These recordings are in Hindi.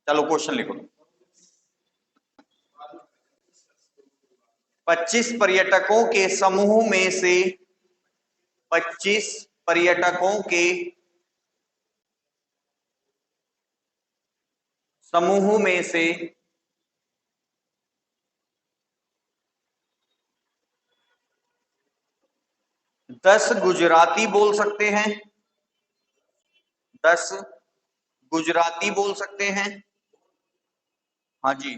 चलो क्वेश्चन लिखो। 25 पर्यटकों के समूह में से 25 पर्यटकों के समूह में से 10 गुजराती बोल सकते हैं। 10 गुजराती बोल सकते हैं। हाँ जी।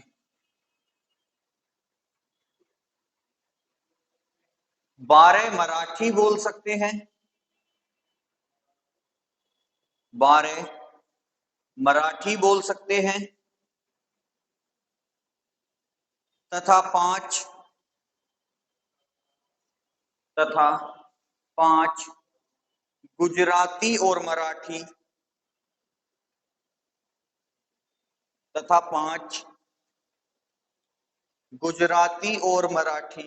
12 मराठी बोल सकते हैं। 12 मराठी बोल सकते हैं तथा 5 गुजराती और मराठी तथा 5 गुजराती और मराठी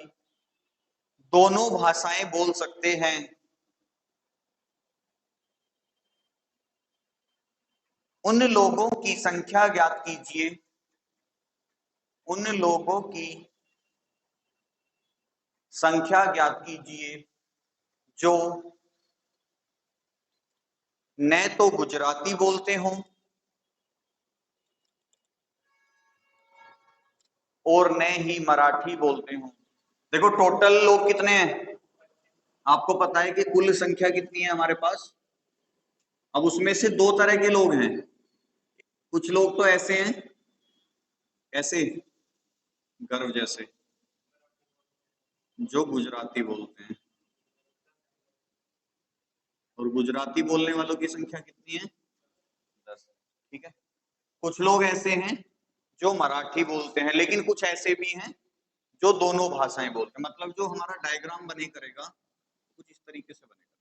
दोनों भाषाएं बोल सकते हैं। उन लोगों की संख्या ज्ञात कीजिए। उन लोगों की संख्या ज्ञात कीजिए जो न तो गुजराती बोलते हों और न ही मराठी बोलते हों। देखो टोटल लोग कितने हैं, आपको पता है कि कुल संख्या कितनी है हमारे पास। अब उसमें से दो तरह के लोग हैं। कुछ लोग तो ऐसे हैं, ऐसे गर्व जैसे, जो गुजराती बोलते हैं। और गुजराती बोलने वालों की संख्या कितनी है? 10। ठीक है। कुछ लोग ऐसे हैं जो मराठी बोलते हैं, लेकिन कुछ ऐसे भी हैं जो दोनों भाषाएं बोलते हैं। मतलब जो हमारा डायग्राम बने करेगा कुछ इस तरीके से बनेगा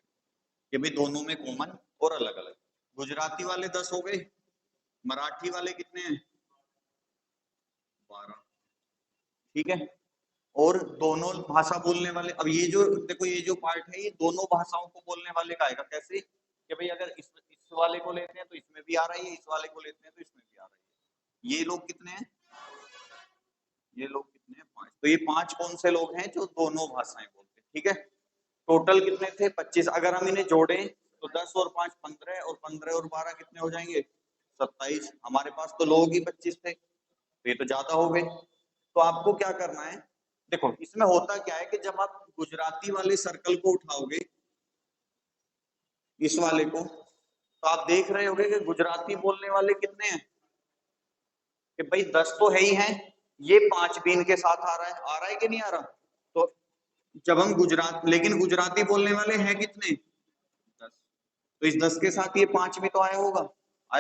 कि भाई दोनों में कॉमन और अलग अलग। गुजराती वाले 10 हो गए, मराठी वाले कितने हैं? 12। ठीक है। और दोनों भाषा बोलने वाले, अब ये जो देखो ये जो पार्ट है ये दोनों भाषाओं को बोलने वाले का आएगा। कैसे कि भाई अगर इस वाले को लेते हैं तो इसमें भी आ रही है, इस वाले को लेते हैं तो इसमें भी आ रही है। ये लोग कितने हैं? ये लोग कितने हैं? 5। तो ये 5 कौन से लोग हैं जो दोनों भाषाएं बोलते हैं। ठीक है। टोटल कितने थे? 25। अगर हम इन्हें जोड़े तो 10 और 5 15 और 15 और 12 कितने हो जाएंगे? 27। हमारे पास तो लोग ही 25 थे, तो ये तो ज्यादा हो गए। तो आपको क्या करना है, देखो इसमें होता क्या है कि जब आप गुजराती वाले सर्कल को उठाओगे, इस वाले को, तो आप देख रहे होगे कि गुजराती बोलने वाले कितने हैं? कि भाई 10 तो है ही हैं, ये 5 भी इनके साथ आ रहा है कि नहीं आ रहा? तो जब हम लेकिन गुजराती बोलने वाले हैं कितने? 10। तो इस 10 के साथ ये 5 भी तो आया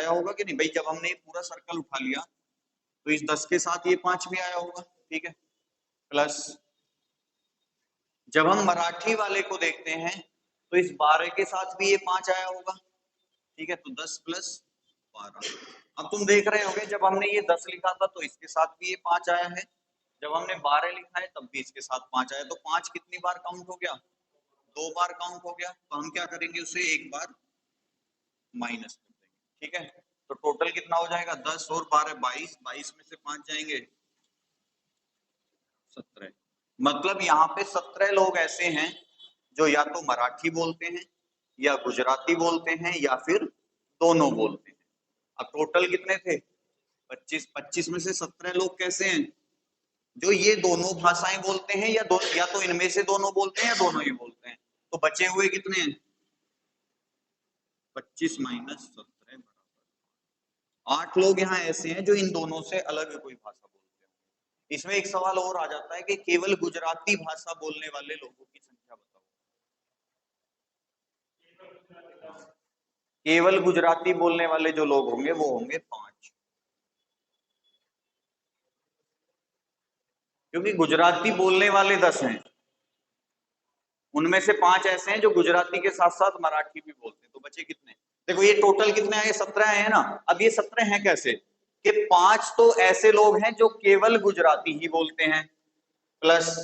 होगा कि नहीं भाई? जब हमने पूरा सर्कल उठा लिया तो इस 10 के साथ ये 5 भी आया होगा। ठीक है। प्लस जब हम मराठी वाले को देखते हैं तो इस 12 के साथ भी ये 5 आया होगा। ठीक है। तो 10 + 12। अब तुम देख रहे होगे जब हमने ये 10 लिखा था तो इसके साथ भी ये 5 आया है, जब हमने 12 लिखा है तब भी इसके साथ 5 आया। तो 5 कितनी बार काउंट हो गया? 2 बार काउंट हो गया। तो हम क्या करेंगे, उसे एक बार माइनस कर देंगे। ठीक है। तो टोटल कितना हो जाएगा? 10 और 12 22। 22 में से 5 जाएंगे 17। मतलब यहाँ पे 17 लोग ऐसे हैं जो या तो मराठी बोलते हैं या गुजराती बोलते हैं या फिर दोनों बोलते हैं। अब टोटल कितने थे? 25। 25 में से 17 लोग कैसे हैं जो ये दोनों भाषाएं बोलते हैं या तो इनमें से दोनों बोलते हैं या दोनों ही बोलते हैं। तो बचे हुए कितने हैं? 25 - 17 = 8 लोग यहाँ ऐसे हैं जो इन दोनों से अलग कोई भाषा बोलते हैं। इसमें एक सवाल और आ जाता है कि केवल गुजराती भाषा बोलने वाले लोगों की संख्या बताओ। केवल गुजराती बोलने वाले जो लोग होंगे वो होंगे 5, क्योंकि गुजराती बोलने वाले 10 हैं, उनमें से 5 ऐसे हैं जो गुजराती के साथ साथ मराठी भी बोलते हैं। तो बचे कितने? देखो ये टोटल कितने आए? 17 आए हैं ना। अब ये 17 हैं कैसे कि 5 तो ऐसे लोग हैं जो केवल गुजराती ही बोलते हैं, प्लस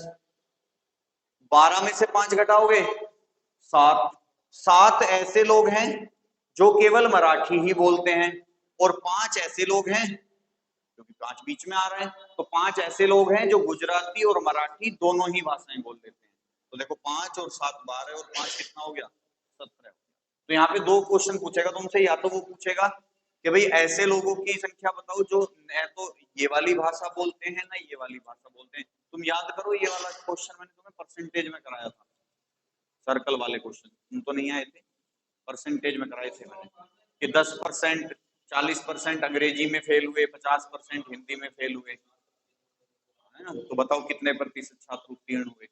12 में से 5 घटाओगे 7। 7 ऐसे लोग हैं जो केवल मराठी ही बोलते हैं और 5 ऐसे लोग हैं क्योंकि 5 बीच में आ रहा है। तो 5 ऐसे लोग हैं जो गुजराती और मराठी दोनों ही भाषाएं बोल लेते हैं। तो देखो 5 और 7 12 और 5 कितना हो गया, 17। तो यहाँ पे 2 क्वेश्चन पूछेगा तुमसे, या तो वो पूछेगा कि भाई ऐसे लोगों की संख्या बताओ जो न तो ये वाली भाषा बोलते हैं ना ये वाली भाषा बोलते हैं। तुम याद करो ये वाला क्वेश्चन मैंने तुम्हें परसेंटेज में कराया था, सर्कल वाले क्वेश्चन तुम तो नहीं आए थे, परसेंटेज में कराए थे मैंने कि 10%, 40% अंग्रेजी में फेल हुए, 50% हिंदी में फेल हुए, है ना। तो बताओ कितने प्रतिशत छात्र उत्तीर्ण हुए,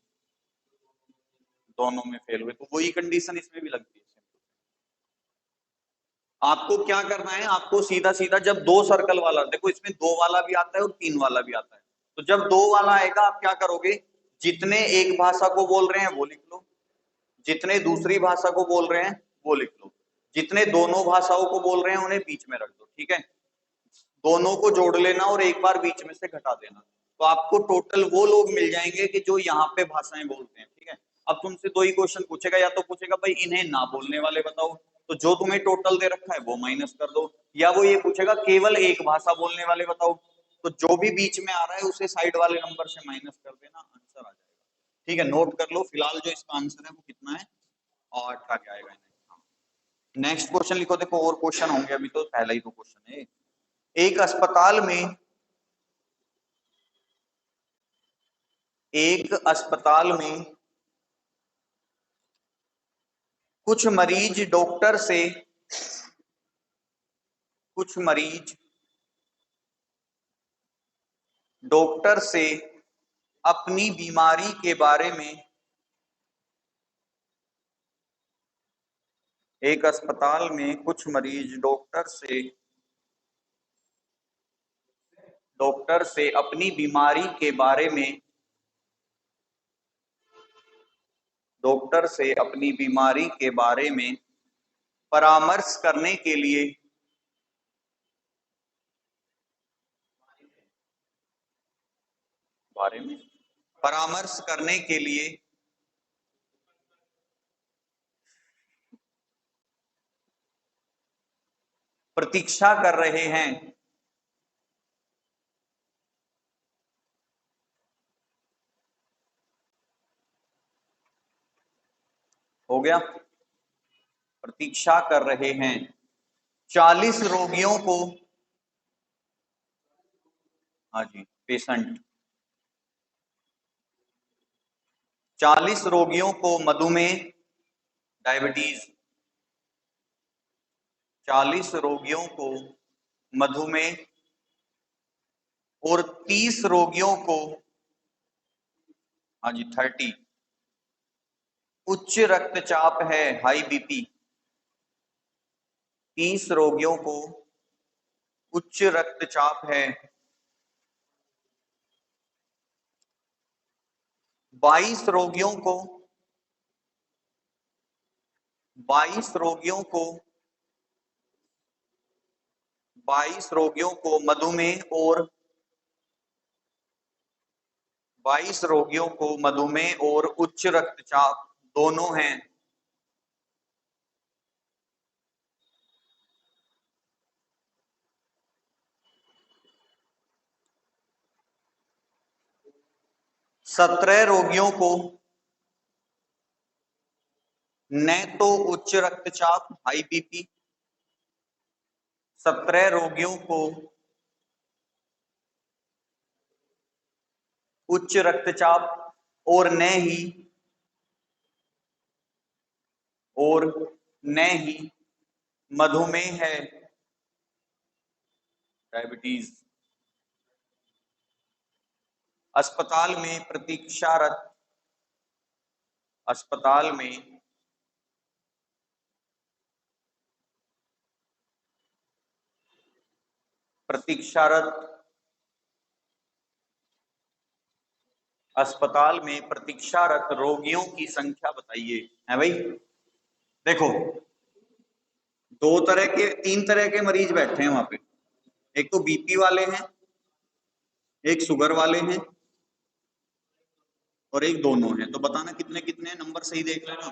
दोनों में फेल हुए। तो वही कंडीशन इसमें भी लगती है। आपको क्या करना है, आपको सीधा सीधा जब 2 सर्कल वाला, देखो इसमें 2 वाला भी आता है और 3 वाला भी आता है। तो जब 2 वाला आएगा आप क्या करोगे, जितने एक भाषा को बोल रहे हैं वो लिख लो, जितने दूसरी भाषा को बोल रहे हैं वो लिख लो, जितने दोनों भाषाओं को बोल रहे हैं उन्हें बीच में रख दो, ठीक है। दोनों को जोड़ लेना और एक बार बीच में से घटा देना, तो आपको टोटल वो लोग मिल जाएंगे कि जो यहाँ पे भाषाएं बोलते हैं, ठीक है। अब तुमसे 2 ही क्वेश्चन पूछेगा, या तो पूछेगा भाई इन्हें ना बोलने वाले बताओ, तो जो तुम्हें टोटल दे रखा है वो माइनस कर दो, या वो ये पूछेगा केवल एक भाषा बोलने वाले बताओ, तो जो भी बीच में आ रहा है उसे साइड वाले नंबर से माइनस कर देना, आंसर आ जाएगा, ठीक है। नोट कर लो फिलहाल जो इसका आंसर है वो कितना है, 8 आगे आएगा। नेक्स्ट क्वेश्चन लिखो, देखो और क्वेश्चन होंगे, अभी तो पहला ही तो क्वेश्चन है। एक अस्पताल में कुछ मरीज डॉक्टर से अपनी बीमारी के बारे में, एक अस्पताल में कुछ मरीज डॉक्टर से अपनी बीमारी के बारे में, डॉक्टर से अपनी बीमारी के बारे में परामर्श करने के लिए, परामर्श करने के लिए प्रतीक्षा कर रहे हैं। हो गया, प्रतीक्षा कर रहे हैं 40 रोगियों को, हाँ जी पेशेंट, 40 रोगियों को मधुमेह डायबिटीज, 40 रोगियों को मधुमेह और 30 रोगियों को, हाँ जी 30, उच्च रक्तचाप है हाई बीपी, 30 रोगियों को उच्च रक्तचाप है, 22 रोगियों को 22 रोगियों को 22 रोगियों को मधुमेह और 22 रोगियों को मधुमेह और उच्च रक्तचाप दोनों हैं। सत्रह रोगियों को न तो उच्च रक्तचाप हाई बीपी, 17 रोगियों को उच्च रक्तचाप और न ही मधुमेह है डायबिटीज। अस्पताल में प्रतीक्षारत रोगियों की संख्या बताइए। है भाई, देखो 3 तरह के मरीज बैठे हैं वहां पे, एक तो बीपी वाले हैं, एक शुगर वाले हैं और एक दोनों हैं। तो बताना कितने कितने नंबर सही देख लेना।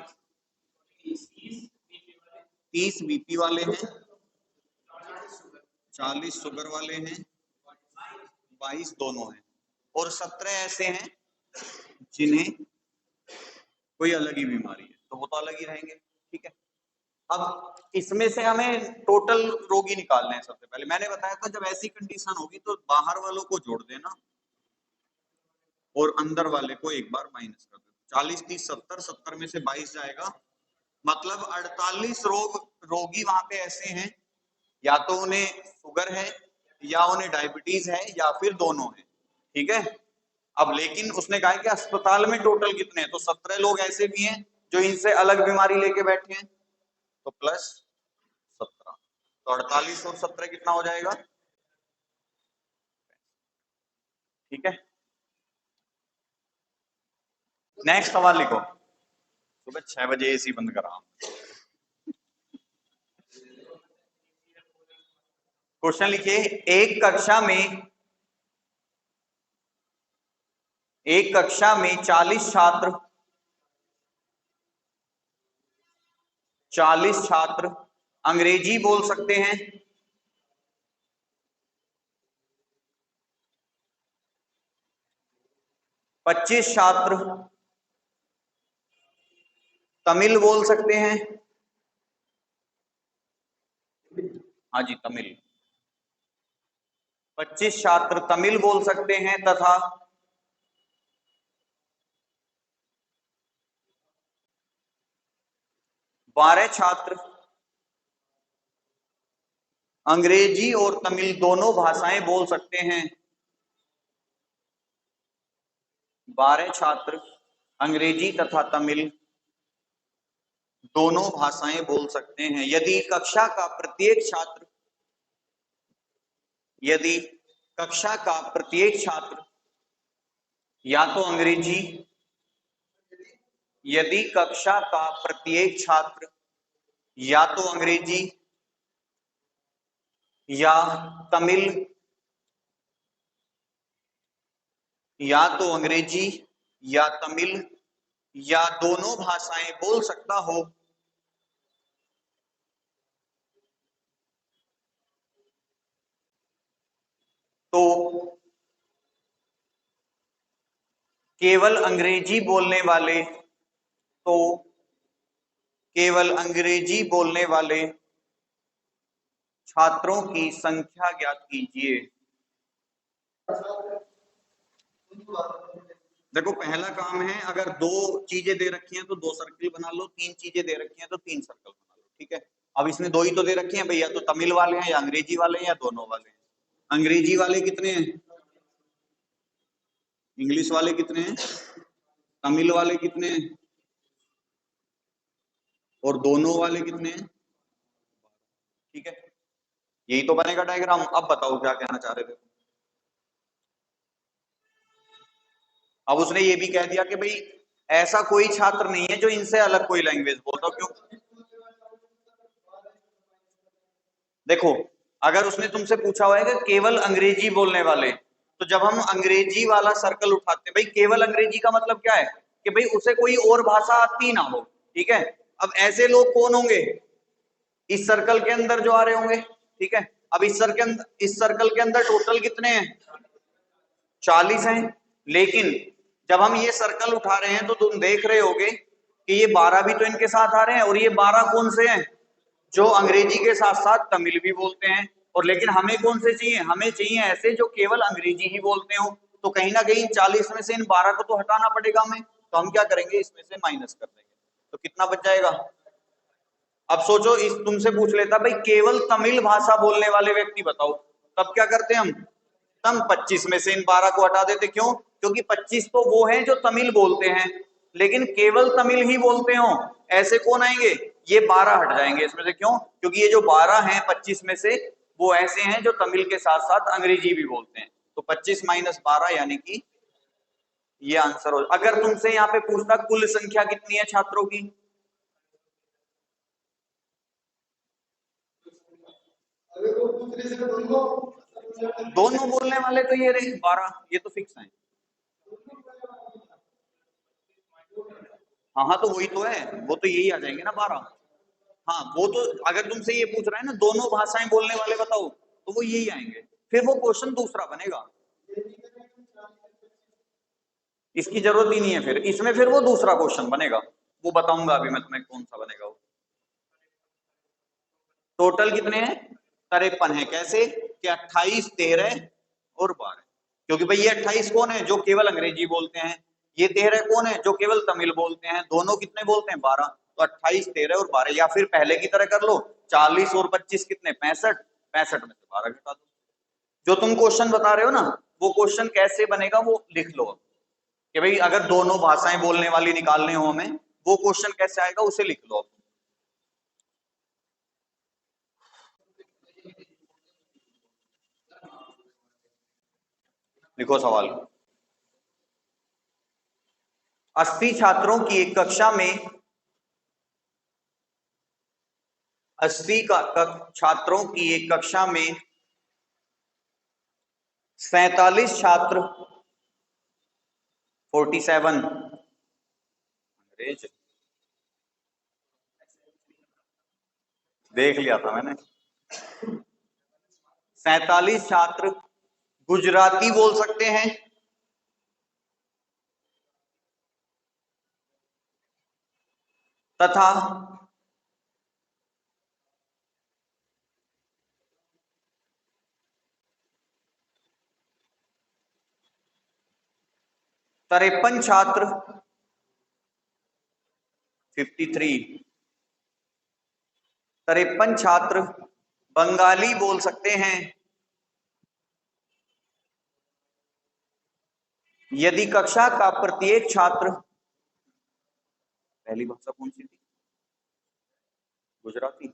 30 बीपी वाले हैं, 40 शुगर वाले हैं 22 दोनों हैं, और 17 ऐसे हैं जिन्हें कोई अलग ही बीमारी है, तो वो तो अलग ही रहेंगे। ठीक है, अब इसमें से हमें टोटल रोगी निकालने हैं। सबसे पहले मैंने बताया था जब ऐसी कंडीशन होगी तो बाहर वालों को जोड़ देना और अंदर वाले को एक बार माइनस कर देना। 40 30 70, 70 में से 22 जाएगा, मतलब 48 रोगी वहां पे ऐसे हैं, या तो उन्हें शुगर है या उन्हें डायबिटीज है या फिर दोनों है। ठीक है, अब लेकिन उसने कहा कि अस्पताल में टोटल कितने हैं, तो 17 लोग ऐसे भी हैं जो इनसे अलग बीमारी लेके बैठे हैं, तो प्लस 17, तो 48 और 17 कितना हो जाएगा। ठीक है, नेक्स्ट सवाल लिखो। सुबह 6 बजे एसी बंद करा। क्वेश्चन लिखिए, एक कक्षा में 40 छात्र अंग्रेजी बोल सकते हैं, 25 छात्र तमिल बोल सकते हैं। हाँ जी, तमिल। 25 छात्र तमिल बोल सकते हैं तथा 12 छात्र अंग्रेजी और तमिल दोनों भाषाएं बोल सकते हैं। 12 छात्र अंग्रेजी तथा तमिल दोनों भाषाएं बोल सकते हैं यदि कक्षा का प्रत्येक छात्र या तो अंग्रेजी यदि कक्षा का प्रत्येक छात्र या तो अंग्रेजी या तमिल या तो अंग्रेजी या तमिल या दोनों भाषाएं बोल सकता हो, तो केवल अंग्रेजी बोलने वाले छात्रों की संख्या ज्ञात कीजिए। देखो, पहला काम है, अगर 2 चीजें दे रखी हैं तो 2 सर्कल बना लो, 3 चीजें दे रखी हैं तो 3 सर्कल बना लो। ठीक है, अब इसमें 2 ही तो दे रखे हैं भैया, तो तमिल वाले हैं या अंग्रेजी वाले हैं या दोनों वाले हैं। अंग्रेजी वाले कितने हैं, इंग्लिश वाले कितने हैं, तमिल वाले कितने हैं, और दोनों वाले कितने हैं। ठीक है, यही तो बनेगा डायग्राम। अब बताओ क्या कहना चाह रहे थे। अब उसने ये भी कह दिया कि भाई ऐसा कोई छात्र नहीं है जो इनसे अलग कोई लैंग्वेज बोलता हो। क्यों, देखो, अगर उसने तुमसे पूछा हुआ है कि केवल अंग्रेजी बोलने वाले, तो जब हम अंग्रेजी वाला सर्कल उठाते हैं, भाई केवल अंग्रेजी का मतलब क्या है कि भाई उसे कोई और भाषा आती ना हो। ठीक है, अब ऐसे लोग कौन होंगे, इस सर्कल के अंदर जो आ रहे होंगे। ठीक है, अब इस सर्कल के अंदर टोटल कितने हैं, 40 हैं। लेकिन जब हम ये सर्कल उठा रहे हैं तो तुम देख रहे होगे कि ये 12 भी तो इनके साथ आ रहे हैं, और ये 12 कौन से हैं, जो अंग्रेजी के साथ साथ तमिल भी बोलते हैं। और लेकिन हमें कौन से चाहिए, हमें चाहिए ऐसे जो केवल अंग्रेजी ही बोलते हो। तो कहीं ना कहीं 40 में से इन 12 को तो हटाना पड़ेगा हमें, तो हम क्या करेंगे, इसमें से माइनस कर देंगे, तो कितना बच जाएगा। अब सोचो, इस तुमसे पूछ लेता भाई केवल तमिल भाषा बोलने वाले व्यक्ति बताओ, तब क्या करते हम 25 में से इन 12 को हटा देते। क्यों, क्योंकि 25 तो वो हैं जो तमिल बोलते हैं, लेकिन केवल तमिल ही बोलते हो ऐसे कौन आएंगे, ये 12 हट जाएंगे इसमें से। क्यों, क्योंकि ये जो 12 हैं 25 में से, वो ऐसे हैं जो तमिल के साथ साथ अंग्रेजी भी बोलते हैं। तो 25 माइनस 12 यानी कि ये आंसर हो। अगर तुमसे यहाँ पे पूछता कुल संख्या कितनी है छात्रों की, दोनों बोलने वाले तो ये रहे 12, ये तो फिक्स है। हाँ हाँ, तो वही तो है, वो तो यही आ जाएंगे ना 12। हाँ, वो तो अगर तुमसे ये पूछ रहा है ना दोनों भाषाएं बोलने वाले बताओ, तो वो यही आएंगे, फिर वो क्वेश्चन दूसरा बनेगा। इसकी जरूरत ही नहीं है। फिर इसमें फिर वो दूसरा क्वेश्चन बनेगा, वो बताऊंगा अभी मैं तुम्हें कौन सा बनेगा वो। टोटल कितने हैं? 53 है। कैसे कि 28, 13 और 12। क्योंकि भाई ये 28 कौन है? जो केवल अंग्रेजी बोलते हैं। ये 13 कौन है? जो केवल तमिल बोलते हैं। दोनों कितने बोलते हैं? 12। तो 28, 13 और 12, या फिर पहले की तरह कर लो, 40 और 25 कितने? 65। 65 में से 12 घटा दो। जो तुम क्वेश्चन बता रहे हो ना, वो क्वेश्चन कैसे बनेगा वो लिख लो कि भाई अगर दोनों भाषाएं बोलने वाली निकालने हो हमें, वो क्वेश्चन कैसे आएगा उसे लिख लो। लिखो सवाल। 80 छात्रों की एक कक्षा में 80 छात्रों की एक कक्षा में 47 छात्र 47 अंग्रेज देख लिया था मैंने। 47 छात्र गुजराती बोल सकते हैं तथा 53 छात्र 53 छात्र बंगाली बोल सकते हैं यदि कक्षा का प्रत्येक छात्र, पहली भाषा कौन सी थी? गुजराती।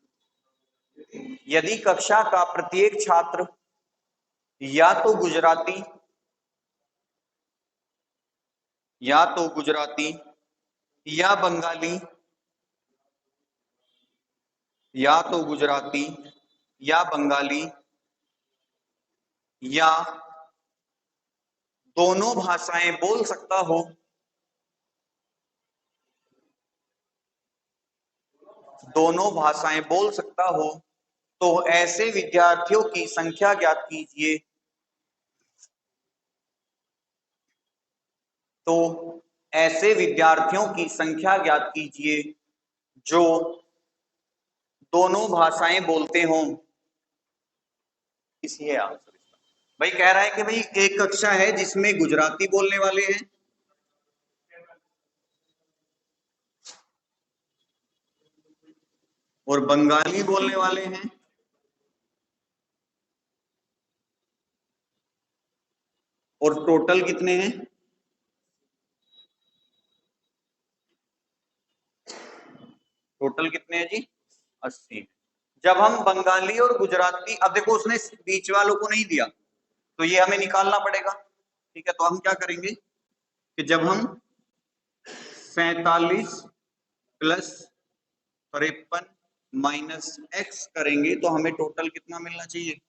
यदि कक्षा का प्रत्येक छात्र या तो गुजराती या तो गुजराती या बंगाली या तो गुजराती या बंगाली या दोनों भाषाएं बोल सकता हो, दोनों भाषाएं बोल सकता हो, तो ऐसे विद्यार्थियों की संख्या ज्ञात कीजिए। तो ऐसे विद्यार्थियों की संख्या ज्ञात कीजिए जो दोनों भाषाएं बोलते हों। इसी है आंसर इसका। भाई कह रहा है कि भाई एक कक्षा है जिसमें गुजराती बोलने वाले हैं और बंगाली बोलने वाले हैं और टोटल कितने हैं? टोटल कितने हैं जी? 80। जब हम बंगाली और गुजराती, अब देखो उसने बीच वालों को नहीं दिया तो ये हमें निकालना पड़ेगा। ठीक है, तो हम क्या करेंगे कि जब हम 47 प्लस 53 माइनस एक्स करेंगे तो हमें टोटल कितना मिलना चाहिए?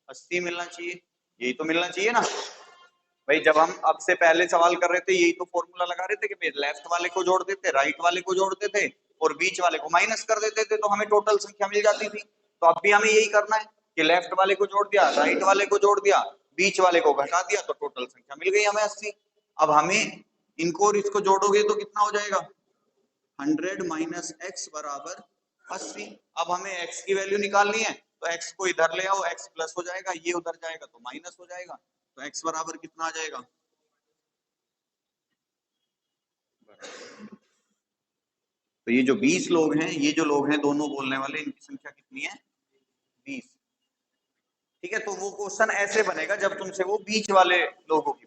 80 मिलना चाहिए। यही तो मिलना चाहिए ना भाई। जब हम अब से पहले सवाल कर रहे थे यही तो फॉर्मूला लगा रहे थे कि लेफ्ट वाले को जोड़ देते, राइट वाले को जोड़ते थे और बीच वाले को माइनस कर देते थे, तो हमें टोटल संख्या मिल जाती थी। तो अब भी हमें यही करना है कि लेफ्ट वाले को जोड़ दिया, राइट वाले को जोड़ दिया, बीच वाले को घटा दिया, तो टोटल संख्या मिल गई हमें 80। अब हमें इनको और इसको जोड़ोगे तो कितना हो जाएगा? 100 माइनस एक्स बराबर 80। अब हमें x की वैल्यू निकालनी है तो x को इधर ले आओ, x प्लस हो जाएगा, ये उधर जाएगा तो माइनस हो जाएगा, तो x बराबर कितना आ जाएगा? तो ये जो 20 लोग हैं, ये जो लोग हैं दोनों बोलने वाले, इनकी संख्या कितनी है? 20। ठीक है, तो वो क्वेश्चन ऐसे बनेगा जब तुमसे वो बीच वाले लोगों की